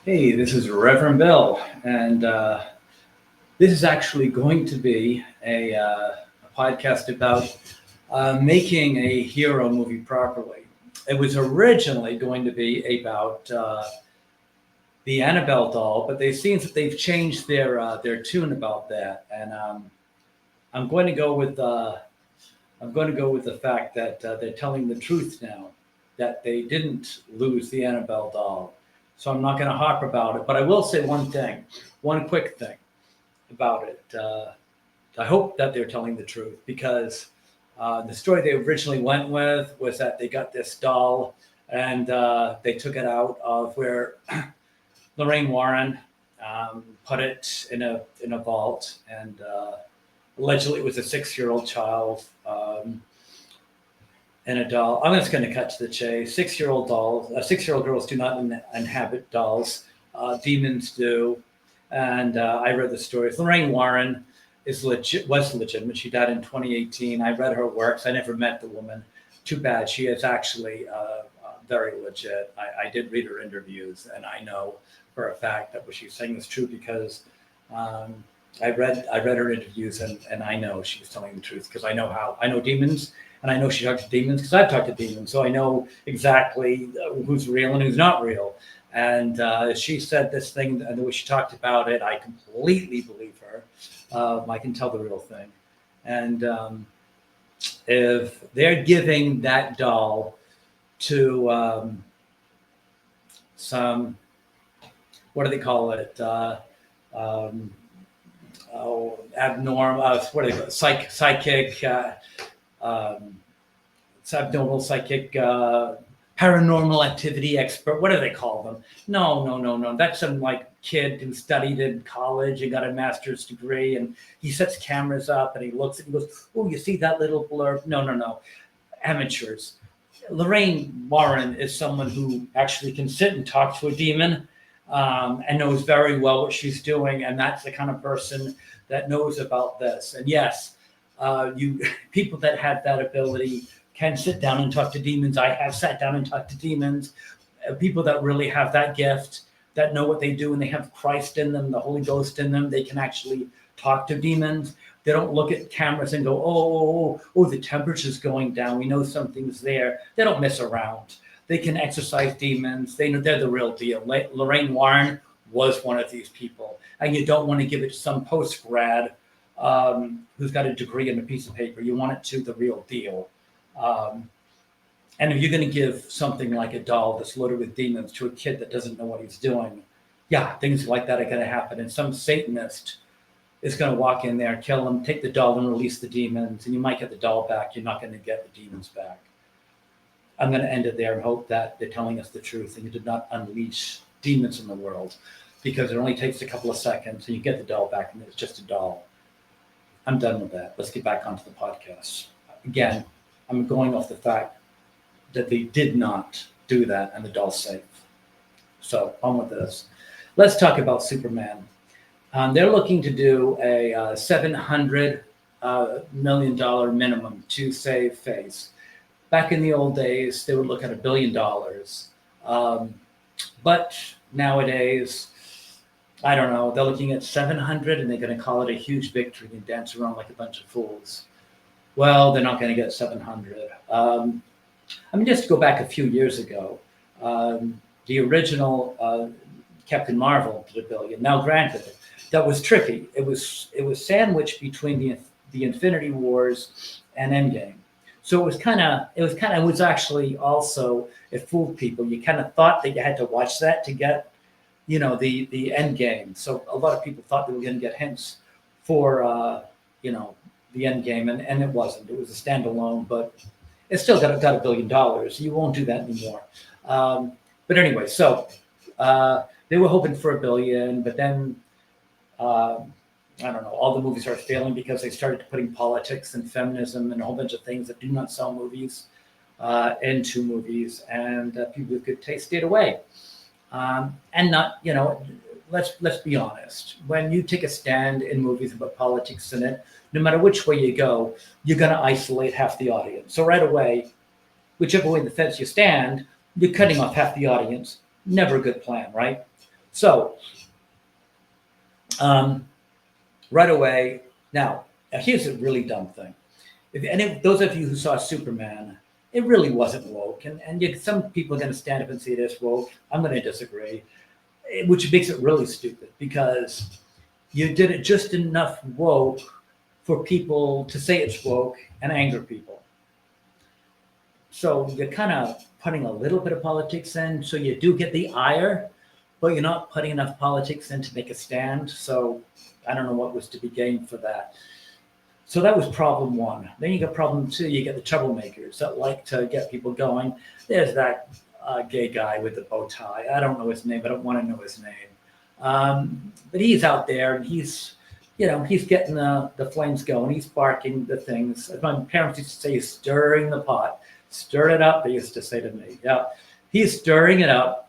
Hey, this is Reverend Bill, and this is actually going to be a podcast about making a hero movie properly. It was originally going to be about the Annabelle doll, but they seem that they've changed their tune about that, and I'm going to go with I'm going to go with the fact that they're telling the truth now, that they didn't lose the Annabelle doll. So I'm not going to harp about it, but I will say one thing, one quick thing about it. I hope that they're telling the truth because the story they originally went with was that they got this doll and they took it out of where Lorraine Warren put it in a vault, and allegedly it was a 6-year-old child. And a doll. I'm just going to cut to the chase. 6-year-old dolls, 6-year-old girls do not inhabit dolls. Demons do. And I read the stories. Lorraine Warren was legitimate. She died in 2018. I read her works. I never met the woman. Too bad. She is actually very legit. I did read her interviews, and I know for a fact that what she's saying is true because I read her interviews, and I know she's telling the truth because I know demons. And I know she talked to demons because I've talked to demons. So I know exactly who's real and who's not real. And she said this thing, and the way she talked about it, I completely believe her. I can tell the real thing. And if they're giving that doll to some, what do they call it? Abnormal, what do they call it? Psychic. Subnormal psychic, paranormal activity expert. What do they call them? No. That's some like kid who studied in college and got a master's degree, and he sets cameras up and he looks and he goes, "Oh, you see that little blurb?" No. Amateurs. Lorraine Warren is someone who actually can sit and talk to a demon and knows very well what she's doing, and that's the kind of person that knows about this. And yes, you people that have that ability can sit down and talk to demons. I have sat down and talked to demons. People that really have that gift, that know what they do, and they have Christ in them, the Holy Ghost in them, they can actually talk to demons. They don't look at cameras and go, oh, the temperature's going down. We know something's there. They don't mess around. They can exorcise demons. They know they're the real deal. Lorraine Warren was one of these people. And you don't want to give it to some post-grad who's got a degree and a piece of paper. You want it to the real deal. And if you're going to give something like a doll that's loaded with demons to a kid that doesn't know what he's doing, yeah, things like that are going to happen. And some Satanist is going to walk in there, kill him, take the doll and release the demons. And you might get the doll back. You're not going to get the demons back. I'm going to end it there and hope that they're telling us the truth and you did not unleash demons in the world, because it only takes a couple of seconds and you get the doll back and it's just a doll. I'm done with that. Let's get back onto the podcast. Again, I'm going off the fact that they did not do that and the doll's safe. So on with this. Let's talk about Superman. They're looking to do a $700 million minimum to save face. Back in the old days, they would look at $1 billion. But nowadays, I don't know, they're looking at 700 and they're going to call it a huge victory and dance around like a bunch of fools. Well, they're not going to get 700. Just to go back a few years ago, the original Captain Marvel did $1 billion. Now, granted, that was tricky. It was sandwiched between the Infinity Wars and Endgame. So it was actually also, it fooled people. You kind of thought that you had to watch that to get, the end game. So a lot of people thought they were going to get hints for, the end game, and it wasn't. It was a standalone, but it still got $1 billion. You won't do that anymore. But anyway, so they were hoping for $1 billion, but then I don't know, all the movies are failing because they started putting politics and feminism and a whole bunch of things that do not sell movies into movies, and people with good taste stayed away. And not, let's be honest. When you take a stand in movies about politics in it, no matter which way you go, you're going to isolate half the audience. So right away, whichever way in the fence you stand, you're cutting off half the audience. Never a good plan, right? So right away, now here's a really dumb thing. Those of you who saw Superman, it really wasn't woke. And some people are going to stand up and say it is woke. I'm going to disagree, which makes it really stupid because you did it just enough woke for people to say it's woke and anger people. So you're kind of putting a little bit of politics in, so you do get the ire, but you're not putting enough politics in to make a stand. So I don't know what was to be gained for that. So that was problem one. Then you got problem two. You get the troublemakers that like to get people going. There's that gay guy with the bow tie. I don't know his name. I don't want to know his name. But he's out there and he's getting the flames going. He's barking the things. My parents used to say, he's stirring the pot. Stir it up, they used to say to me. Yeah, he's stirring it up.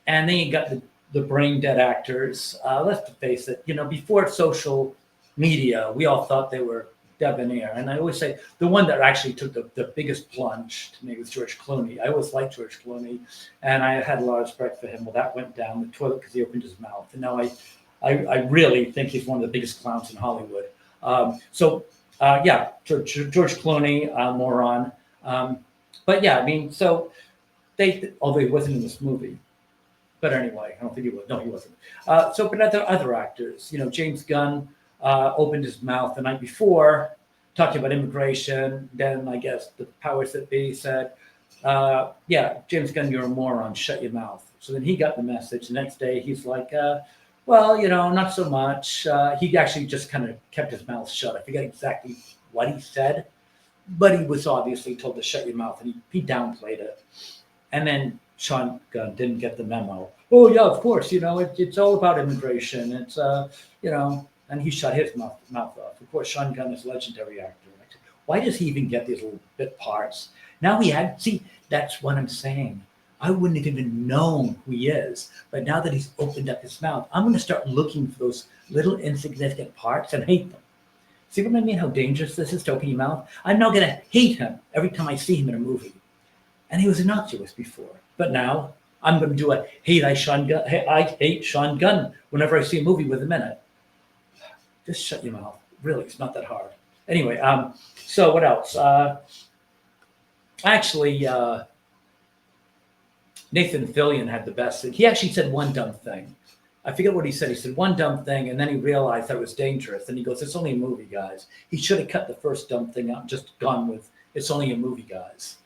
And then you got the brain dead actors. Let's face it, before social media, we all thought they were debonair. And I always say the one that actually took the biggest plunge to me was George Clooney. I always liked George Clooney, and I had a lot of respect for him. Well, that went down the toilet because he opened his mouth. And now I really think he's one of the biggest clowns in Hollywood. George Clooney, moron. But yeah, I mean, so although he wasn't in this movie, but anyway, I don't think he was. No, he wasn't. But other actors, James Gunn opened his mouth the night before, talking about immigration. Then I guess the powers that be said, James Gunn, you're a moron, shut your mouth. So then he got the message. The next day he's like, not so much. He actually just kind of kept his mouth shut. I forget exactly what he said, but he was obviously told to shut your mouth, and he downplayed it. And then Sean Gunn didn't get the memo. Oh yeah, of course, it's all about immigration. It's and he shut his mouth off. Of course, Sean Gunn is a legendary actor. Right? Why does he even get these little bit parts? Now that's what I'm saying. I wouldn't have even known who he is. But now that he's opened up his mouth, I'm going to start looking for those little insignificant parts and hate them. See what I mean? How dangerous this is to open your mouth? I'm now going to hate him every time I see him in a movie. And he was innocuous before. But now I'm going to do I hate Sean Gunn whenever I see a movie with him in it. Just shut your mouth. Really, it's not that hard. Anyway, so what else? Nathan Fillion had the best. He actually said one dumb thing. I forget what he said. He said one dumb thing, and then he realized that it was dangerous. And he goes, "It's only a movie, guys." He should have cut the first dumb thing out and just gone with, "It's only a movie, guys."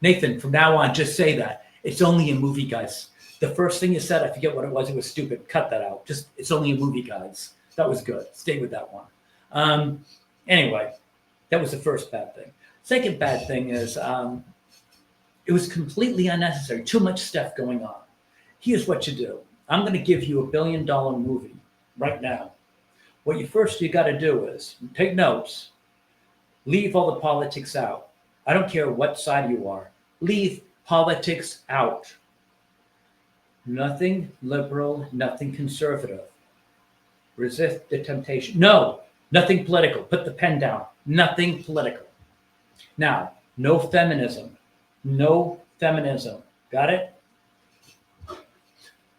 Nathan, from now on, just say that. It's only a movie, guys. The first thing you said, I forget what it was. It was stupid. Cut that out. Just, it's only a movie, guys. That was good. Stay with that one. Anyway, that was the first bad thing. Second bad thing is it was completely unnecessary. Too much stuff going on. Here's what you do. I'm going to give you $1 billion movie right now. What you got to do is take notes. Leave all the politics out. I don't care what side you are. Leave politics out. Nothing liberal, nothing conservative. Resist the temptation. No, nothing political. Put the pen down. Nothing political. Now, no feminism. No feminism. Got it?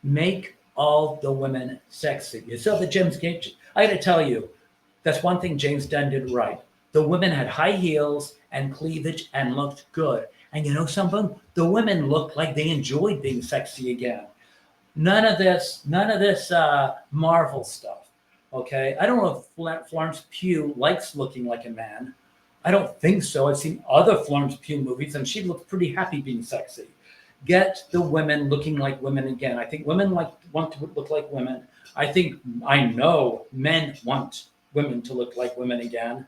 Make all the women sexy. You saw the James Gunn. I got to tell you, that's one thing James Gunn did right. The women had high heels and cleavage and looked good. And you know something? The women looked like they enjoyed being sexy again. None of this Marvel stuff. Okay, I don't know if Florence Pugh likes looking like a man. I don't think so. I've seen other Florence Pugh movies, and she looked pretty happy being sexy. Get the women looking like women again. I think women want to look like women. I know men want women to look like women again.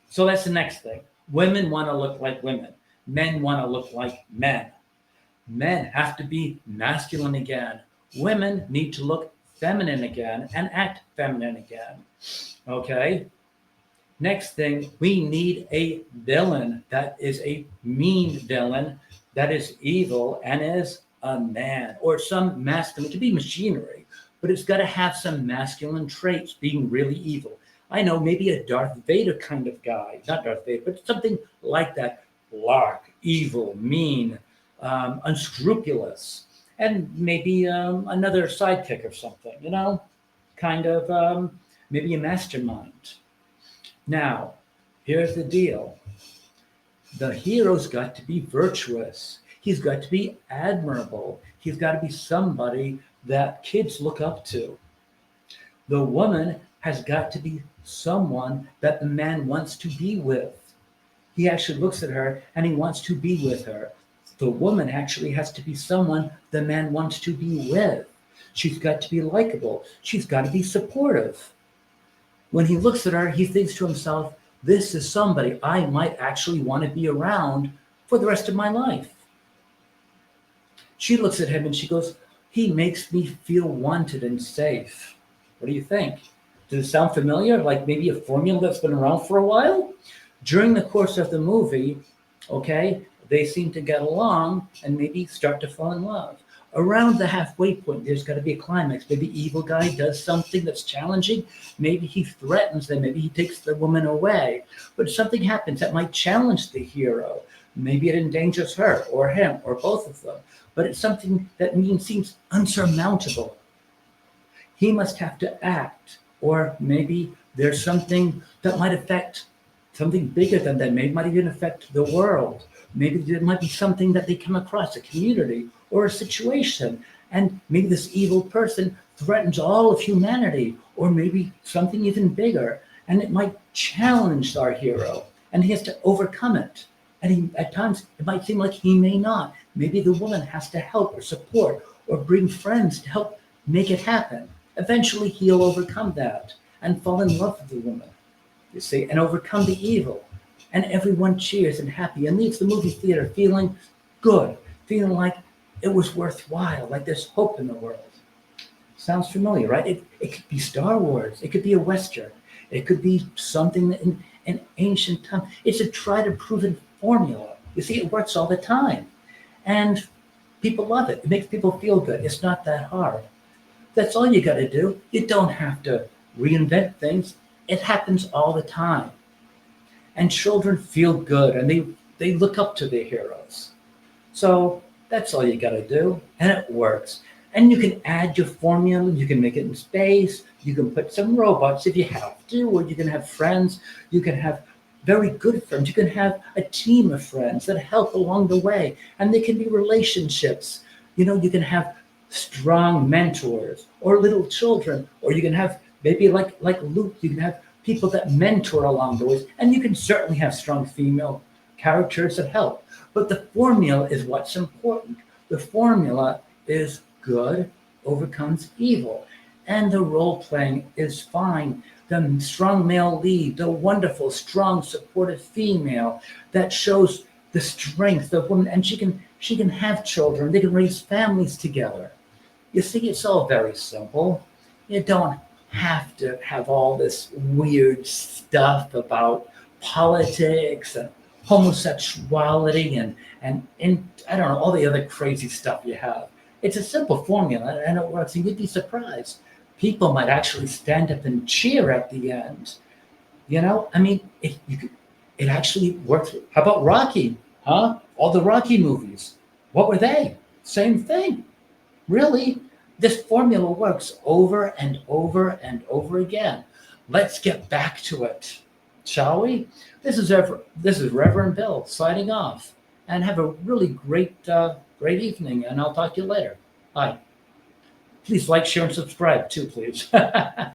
So that's the next thing. Women want to look like women. Men want to look like men. Men have to be masculine again. Women need to look feminine again and act feminine again. Okay? Next thing, we need a villain that is a mean villain, that is evil and is a man or some masculine. It could be machinery, but it's got to have some masculine traits, being really evil. I know, maybe a Darth Vader kind of guy, not Darth Vader, but something like that. Dark, evil, mean, unscrupulous. and maybe another sidekick or something, kind of maybe a mastermind. Now, here's the deal: the hero's got to be virtuous. He's got to be admirable. He's got to be somebody that kids look up to. The woman has got to be someone that the man wants to be with. He actually looks at her and he wants to be with her. The woman actually has to be someone the man wants to be with. She's got to be likable. She's got to be supportive. When he looks at her, he thinks to himself, this is somebody I might actually want to be around for the rest of my life. She looks at him and she goes, he makes me feel wanted and safe. What do you think? Does it sound familiar? Like maybe a formula that's been around for a while? During the course of the movie, okay, they seem to get along and maybe start to fall in love. Around the halfway point, there's got to be a climax. Maybe evil guy does something that's challenging. Maybe he threatens them. Maybe he takes the woman away. But something happens that might challenge the hero. Maybe it endangers her or him or both of them. But it's something that seems unsurmountable. He must have to act. Or maybe there's something that might affect something bigger than that. Maybe it might even affect the world. Maybe there might be something that they come across, a community or a situation. And maybe this evil person threatens all of humanity, or maybe something even bigger. And it might challenge our hero, and he has to overcome it. And at times, it might seem like he may not. Maybe the woman has to help or support or bring friends to help make it happen. Eventually, he'll overcome that and fall in love with the woman, you see, and overcome the evil. And everyone cheers and happy and leaves the movie theater feeling good, feeling like it was worthwhile, like there's hope in the world. Sounds familiar, right? It could be Star Wars. It could be a Western. It could be something in an ancient time. It's a tried and proven formula. You see, it works all the time. And people love it. It makes people feel good. It's not that hard. That's all you got to do. You don't have to reinvent things. It happens all the time. And children feel good and they look up to their heroes. So that's all you got to do. And it works. And you can add your formula. You can make it in space. You can put some robots if you have to, or you can have friends. You can have very good friends. You can have a team of friends that help along the way. And they can be relationships. You can have strong mentors or little children, or you can have maybe like Luke, you can have people that mentor along the way, and you can certainly have strong female characters that help. But the formula is what's important. The formula is good overcomes evil, and the role playing is fine. The strong male lead, the wonderful, strong, supportive female that shows the strength of women, and she can have children. They can raise families together. You see, it's all very simple. You don't have to have all this weird stuff about politics and homosexuality and I don't know, all the other crazy stuff you have. It's a simple formula and it works, and you'd be surprised. People might actually stand up and cheer at the end. I mean, it actually works. How about Rocky? Huh? All the Rocky movies. What were they? Same thing. Really? This formula works over and over and over again. Let's get back to it, shall we? This is Reverend Bill signing off, and have a really great evening. And I'll talk to you later. Bye. Please like, share, and subscribe too, please.